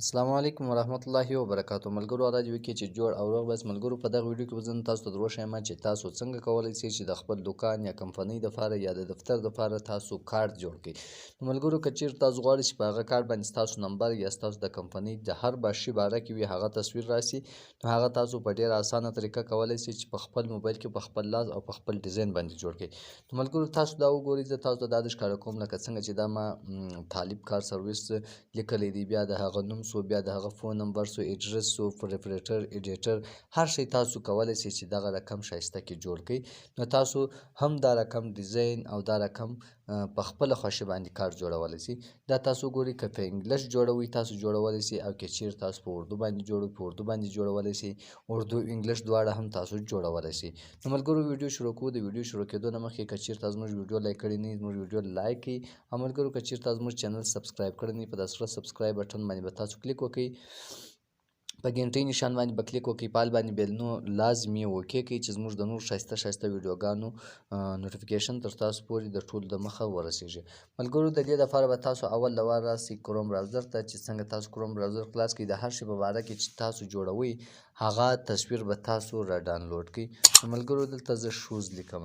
السلام علیکم ورحمت الله وبرکاتو. ملګرو راځي وکي چې جوړ او روغ بس ملګرو په دغه ویډیو کې وزن تاسو ته دروښیم چې تاسو څنګه کولای شئ چې د خپل دوکان یا کمپنی د لپاره یا د دفتر د لپاره تاسو کارت جوړ کړئ. نو ملګرو که چیرته تاسو غواړئ چې په هغه کارت باندې تاسو نمبر یا تاسو د کمپنی د هر باشي باره کې وي هغه تصویر راشي، نو هغه تاسو په ډیره اسانه طریقه کولای شئ چې په خپل موبایل کې په خپل لاس او په خپل ډیزاین باندې جوړ کړئ. نو ملګرو تاسو دا وګورئ، زه تاسو ته دا د ښکاره کوم لکه څنګه چې دا ما طالب کار سرویس لیکلی دی، بیا د هغه نوم سو، بیا د هغه فون نمبر سو، ایډرس سو، پریپریټر ایډیټر، هر شی تاسو کولی شئ چې دغه رقم ښایسته کې جوړ کړئ. نو تاسو هم دا رقم ډیزاین او دا رقم په خپله خوښې باندې کارت جوړولی شئ. دا تاسو ګورئ که په انګلیش جوړوئ تاسو جوړولی شئ، او که چیرې تاسو په اردو باندې جوړوئ په اردو باندې جوړولی شئ، اردو انګلیش دواړه هم تاسو جوړولی شئ. نو ملګرو ویډیو شروع کوو. د ویډیو شروع کېدو نه مخکې که چیرته زموږ ویډیو لایک کړی نه وي زموږ ویډیو لایک کړئ، او ملګرو که چیرته زموږ چینل سبسکرایب کړی نه وي په درسرہ سبسکرایب بټن باندې به تاسو کلیک وکړئ، په ګنټۍ نشان باندې به کلیک وکړئ، په حال باندې بیل نو لازمي اوکې کړئ چې زموږ د نور ښایسته ښایسته ویډیوګانو نوټیفیکیشن تر تاسو پورې د ټولو د مخه ورسیږي. ملګرو د دې لپاره به تاسو اول لوار راسئ کروم براوزر ته، چې څنګه تاسو کروم براوزر خلاص کړئ د هر شي په باره کې چې تاسو جوړوئ هغه تصویر به تاسو را ډاونلوډ کړئ. نو ملګرو دلته زه شوز لیکم،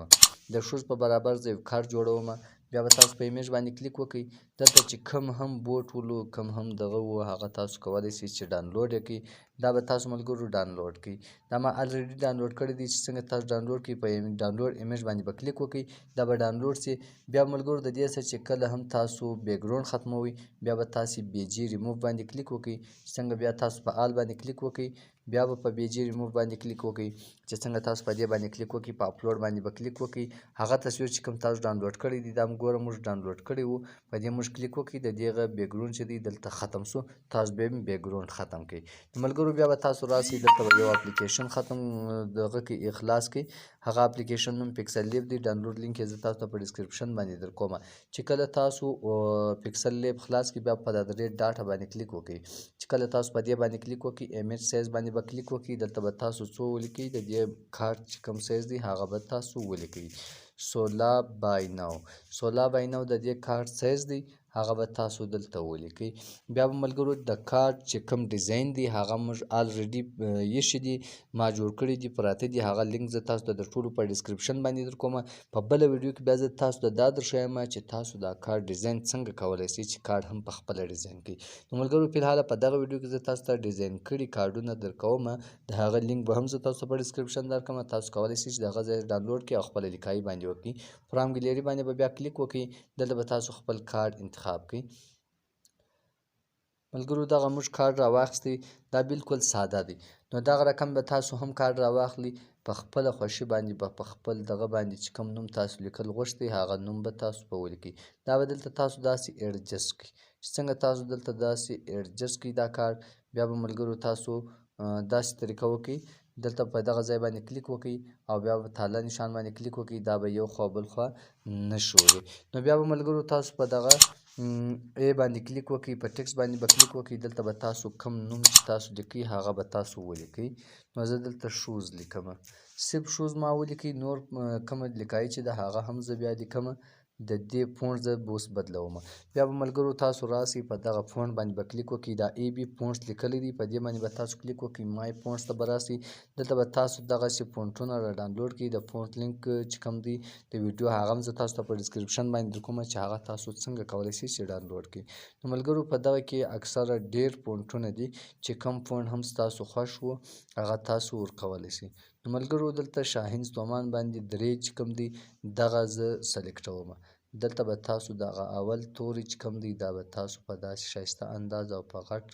د شوز په برابر زه یو کارت جوړوم، بیا به تاسو په ایمیج باندې کلیک وکړئ. دلته چې کوم هم بوټ ولو کوم هم دغه و هغه تاسو کولی شئ چې ډاونلوډ یې کړئ. دا به تاسو ملګرو ډاونلوډ کړئ. دا ما الریډي ډاونلوډ کړی دی، چې څنګه تاسو ډاونلوډ کړئ په ډاونلوډ ایمیج باندې به کلیک وکړئ، دا به ډاونلوډ شي. بیا ملګرو د دې څخه چې کله هم تاسو بیکګراوند ختموئ بیا به تاسو بیجي ریموو باندې کلیک وکړئ، څنګه بیا تاسو په آل باندې کلیک وکړئ، بیا به په بیجي ریموو باندې کلیک وکړئ، چې څنګه تاسو په دې باندې کلیک وکړئ، په اپلوډ باندې به کلیک وکړئ. هغه تصویر چې کوم تاسو ډاونلوډ کړی دی دا ګوره موږ ډاونلوډ کړی و، په دې موږ کلیک وکړئ، د دغه بیکګراوند چې دی دلته ختم سو، تاسو بیا هم بیکګراوند ختم کړئ. ملګرو بیا به تاسو راسئ دلته به یو اپلیکیشن ختم دغه کې اخلاص کړئ، هغه اپلیکیشن نوم پکسل لیب دی، ډاونلوډ لینک یې زه تاسو ته په ډسکرپشن باندې در کوم. چې کله تاسو پکسل لیب خلاص کړئ بیا په د ریډ ډاټ باندې کلیک وکړئ، چې کله تاسو په دې باندې کلیک وکړئ ایمیج سایز باندې به کلیک وکړئ، دلته به تاسو څو ولیکئ، د دې کارت چې کوم سایز دی هغه به تاسو ولیکئ 16x9 د دې کارت سایز دی هغه به تاسو دلته ولیکئ. بیا به ملګرو د کارت چې کوم ډیزاین دی هغه موږ الریډي ایښي دي، ما جوړ کړي دي پراته دي، هغه لینک زه تاسو ته د ټولو په ډسکرپشن باندې در کوم. په بله ویډیو کې بیا زه تاسو ته دا درښیم چې تاسو دا کارت ډیزاین څنګه کولی شئ چې کارت هم په خپله ډیزاین کړئ. نو ملګرو فلحال په دغه ویډیو کې زه تاسو ته ډیزاین کړي کارډونه در کوم، د هغه لینک به هم زه تاسو ته په ډسکرپشن در کوم، تاسو کولی شئ چې دغه ځای ډاونلوډ کړئ او خپله لیکایي باندې وکړئ. فرام ګیلري باندې به بیا کلیک وکړئ، دلته به تاسو خپل کارت انتخاب کړئ. ملګرو دغه موږ کارت راواخیستی، دا بالکل ساده دی. نو دغه رقم به تاسو هم کارت راواخلئ، په خپله خوښي باندې به په خپل دغه باندې چې کوم نوم تاسو لیکل غوښتی هغه نوم به تاسو په ولیکئ. دا به دلته تاسو داسې ایډجسټ کړئ، چې څنګه تاسو دلته داسې ایډجسټ کړئ دا کارت، بیا به ملګرو تاسو داسې طریقه وکړئ، دلته په دغه ځای باندې کلیک وکړئ او بیا به تاله نشان باندې کلیک وکړئ، دا به یو خوا بل خوا نه ښوري. نو بیا به ملګرو تاسو په دغه ای باندې کلیک وکړئ، په ټکس باندې به کلیک وکړئ، دلته به تاسو کوم نوم چې تاسو لیکئ هغه به تاسو ولیکئ. نو زه دلته شوز لیکم، صرف شوز ما ولیکئ، نور کومه لیکایي چې ده هغه هم زه بیا لیکم، د دې فونټ زه اوس بدلوم. بیا به ملګرو تاسو راسئ په دغه فونټ باندې به کلیک وکړئ، دا ای بي فونټس لیکلی دی، په دې باندې به تاسو کلیک وکړئ، مای فونټس ته به راسئ، دلته به تاسو دغسې فونټونه را ډاونلوډ کړئ. د فونټ لینک چې کوم دی د ویډیو هغه هم زه تاسو ته په ډسکرپشن باندې در کوم چې هغه تاسو څنګه کولی شئ چې ډاونلوډ کړئ. نو ملګرو په دغه کې اکثره ډېر فونټونه دي، چې کوم فونټ هم ستاسو خوښ و هغه تاسو ورکولی شئ. نو ملګرو دلته شاهین ستومان باندې درې چې کوم دی دغه زه سلیکټوم، دلته به تاسو دغه اول توری چې کوم دی دا به تاسو په داسې ښایسته انداز او په غټ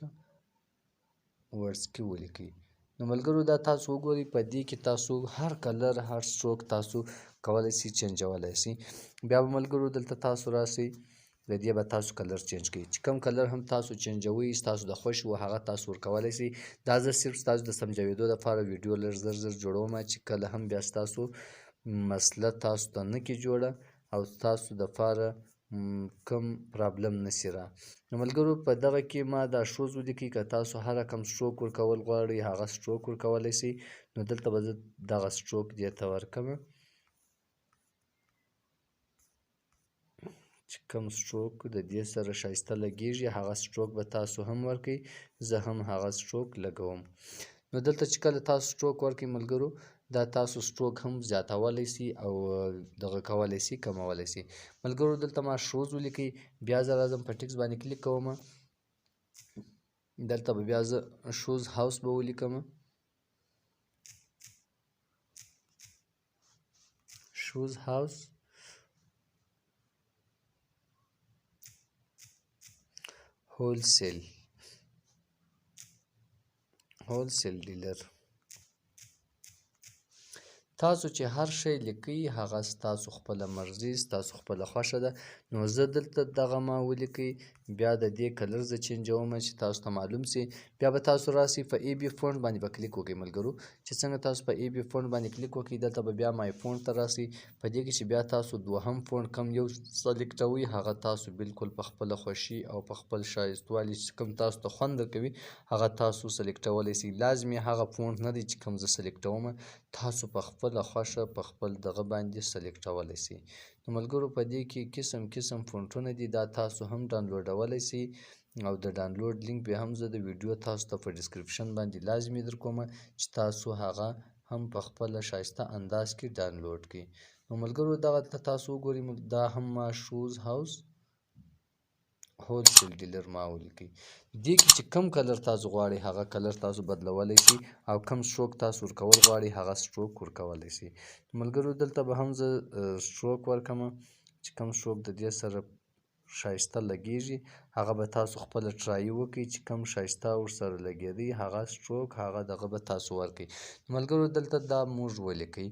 ورډز کې ولیکئ. نو ملګرو دا تاسو وګورئ، په دې کې تاسو هر کلر هر سټروک تاسو کولی شئ چینجولی شئ. بیا به ملګرو دلته تاسو راسئ، د دې به تاسو کلر چینج کړئ، چې کوم کلر هم تاسو چینجوئ ستاسو د خوښ و هغه تاسو ورکولی شئ. دا زه صرف ستاسو د سمجھوېدو دپاره ویډیو لږ زر زر جوړوم، چې کله هم بیا ستاسو مسله تاسو ته نه کړي جوړه او ستاسو دپاره کوم پرابلم نشي را. نو ملګرو په دغه کې ما دا شوز ولیکئ، که تاسو هر رقم سټروک ورکول غواړئ هغه سټروک ورکولی شئ. نو دلته به زه دغه سټروک دې ته ورکوم، چې کوم سټروک د دې سره ښایسته لګیږي هغه سټروک به تاسو هم ورکړئ. زه هم هغه سټروک لګوم. نو دلته چې کله تاسو سټروک ورکړئ ملګرو، دا تاسو سټروک هم زیاتولی سي او دغه کولی سي کمولی سي. ملګرو دلته ما شوز ولیکئ، بیا زه راځم په ټکس باندې کلیک کومه. دلته به بیا زه شوز هاوس به ولیکمه. شوز هاوس هولسیل ډیلر. تاسو چې هر شی لیکئ هغه ستاسو خپله مرضي، ستاسو خپله خوښه ده. نو زه دلته دغه ما ولیکئ، بیا د دې کلر زه چینجومه چې تاسو ته معلوم سي. بیا به تاسو راسئ په ای بي فونټ باندې به کلیک وکړئ ملګرو. چې څنګه تاسو په ای بي فونټ باندې کلیک وکړئ، دلته به بیا مای فونټ ته راسئ. په دې کې چې بیا تاسو دوهم فونټ کم یو سلیکټوئ، هغه تاسو بالکل په خپله خوښي او په خپل ښایستوالي چې کوم تاسو ته خوند درکوي هغه تاسو سلیکټولی سئ. لازمي هغه فونټ نه دی چې کوم زه سلیکټومه، تاسو په خپله خوښه په خپل دغه باندې سلیکټولی سئ. نو ملګرو په دې کې قسم فونټونه دي، دا تاسو هم ډاونلوډولی سئ او د ډاونلوډ لینک به هم زه د ویډیو تاسو ته په ډسکرپشن باندې لازمي درکومه چې تاسو هغه هم په خپله ښایسته انداز کې ډاونلوډ کړئ. نو ملګرو دغه تاسو وګورئ، دا هم ما شوز هاوس هولسیل ډیلر ما ولیکئ. دې کې چې کم کلر تاسو غواړئ هغه کلر تاسو بدلولی سئ او کم سټروک تاسو ورکول غواړئ هغه سټروک ورکولی سئ. ملګرو دلته به هم زه سټروک ورکمه چې کم سټروک د دې سره ښایسته لګیږي هغه به تاسو خپله ټرایي وکړئ چې کم ښایسته ورسره لګېدی هغه سټروک هغه دغه به تاسو ورکړئ. ملګرو دلته دا موږ ولیکئ.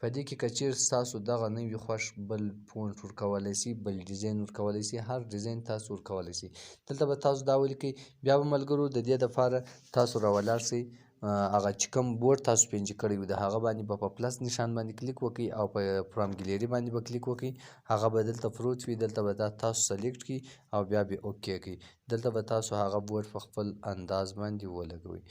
په دې کې که چیرې ستاسو دغه نه وي خوښ بل فونټ ورکولی سئ، بل ډیزاین ورکولی سئ، هر ډیزاین تاسو ورکولی سئ. دلته به تاسو دا ولیکئ. بیا به ملګرو د دې دپاره تاسو راولاړ سئ، هغه چې کوم بورډ تاسو پینجي کړی وي د هغه باندې به په پلس نشان باندې کلیک وکړئ او په فرام ګیلري باندې به کلیک وکړئ. هغه به دلته پروت وي، دلته به دا تاسو سلیکټ کړئ او بیا به اوکې کړئ. دلته به تاسو هغه بورډ په خپل انداز باندې ولګوئ.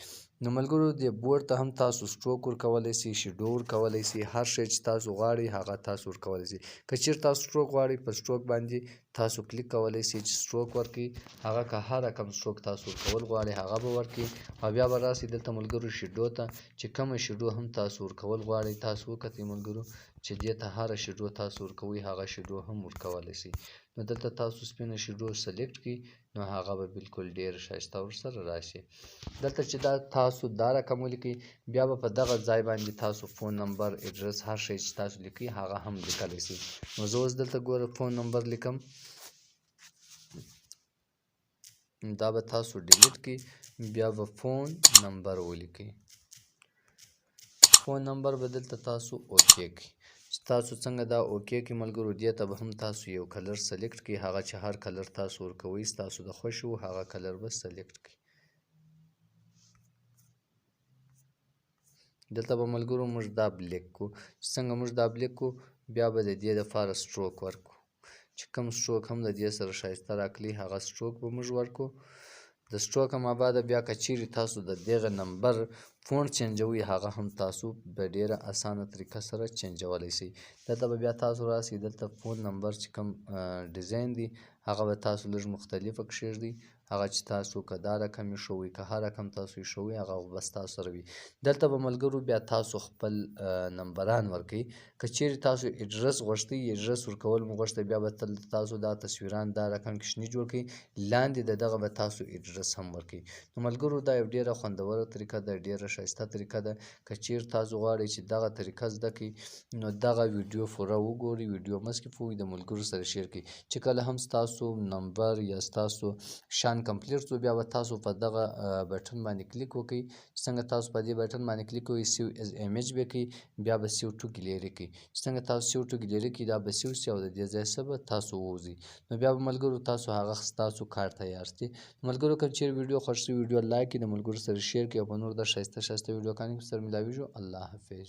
نو ملګرو دې بورډ ته هم تاسو سټروک ورکولی سئ، شیډو ورکولی سئ، هر شی چې تاسو غواړئ هغه تاسو ورکولی سئ. که چیرې تاسو سټروک غواړئ په سټروک باندې تاسو کلیک کولی سئ چې سټروک ورکړئ. هغه که هر رقم سټروک تاسو ورکول غواړئ هغه به ورکړئ او بیا به راسئ دلته ملګرو شیډو ته چې کومه شیډو هم تاسو ورکول غواړئ. تاسو وکتئ ملګرو چې دې ته هره شیډو تاسو ورکوئ هغه شیډو هم ورکولی سئ. نو دلته تاسو سپینه شیډو سلیکټ کړئ، نو هغه به بالکل ډېره ښایسته ورسره راشي. دلته چې دا تاسو دا رقم ولیکئ، بیا به په دغه ځای باندې تاسو فون نمبر، اډرس، هر شی چې تاسو لیکئ هغه هم لیکلی سئ. نو زه اوس دلته ګوره فون نمبر لیکم، دا به تاسو ډیلیټ کړئ، بیا به فون نمبر ولیکئ. فون نمبر به دلته تاسو اوکې کړئ. چې تاسو څنګه دا اوکې کړئ ملګرو، دې ته به هم تاسو یو کلر سلیکټ کړئ. هغه چې هر کلر تاسو ورکوئ ستاسو د خوښې و هغه کلر به سلیکټ کړئ. دلته به ملګرو موږ دا بلیک کړو. چې څنګه موږ دا بلیک کړو بیا به د دې دپاره سټروک ورکړو. چې کوم سټروک هم د دې سره ښایسته راکړي هغه سټروک به موږ ورکړو. د سټروک نه بعد بیا که چیرې تاسو د دغه نمبر فونټ چینجوئ هغه هم تاسو په ډېره اسانه طریقه سره چینجولی سئ. دلته به بیا تاسو راسئ، دلته فون نمبر چې کوم ډیزاین دی هغه به تاسو لږ مختلفه کښېږدئ. هغه چې تاسو که دا رقم ایښوئ که هر رقم تاسو ایښوئ هغه به ستاسو سره وي. دلته به ملګرو بیا تاسو خپل نمبران ورکئ. که چیرې تاسو اډرس غوښتئ، اډرس ورکول مو غوښتی، بیا به تاسو دا تصویران دا رقم کوچني جوړ کړئ، لاندې د دغه به تاسو اډرس هم ورکئ. نو ملګرو دا یو ډېره خوندوره طریقه ده، ډېره ښایسته طریقه ده. که چیرې تاسو غواړئ چې دغه طریقه زده کړئ نو دغه ویډیو پوره وګورئ، ویډیو مه سکیپوئ، د ملګرو سره شیر کړئ. چې کله هم ستاسو نمبر یا ستاسو شان کمپلیټ شو بیا به تاسو په دغه بټن باندې کلیک وکړئ. چې څنګه تاسو په دې بټن باندې کلیک وکړئ سیو از ایمیج به کړئ، بیا به سیو ټو ګیلري کړئ. چې څنګه تاسو سیو ټو ګیلري کړئ دا به سیو سي او د دې ځای څخه به تاسو ووځئ. نو بیا به ملګرو تاسو هغه ستاسو کار تیار دی. ملګرو که چیرې ویډیو خوښ شوي ویډیو لایک کړئ، د ملګرو سره شیر کړئ او په نور د ښایسته ویډیوګانو سره ملاویږو. الله حافظ.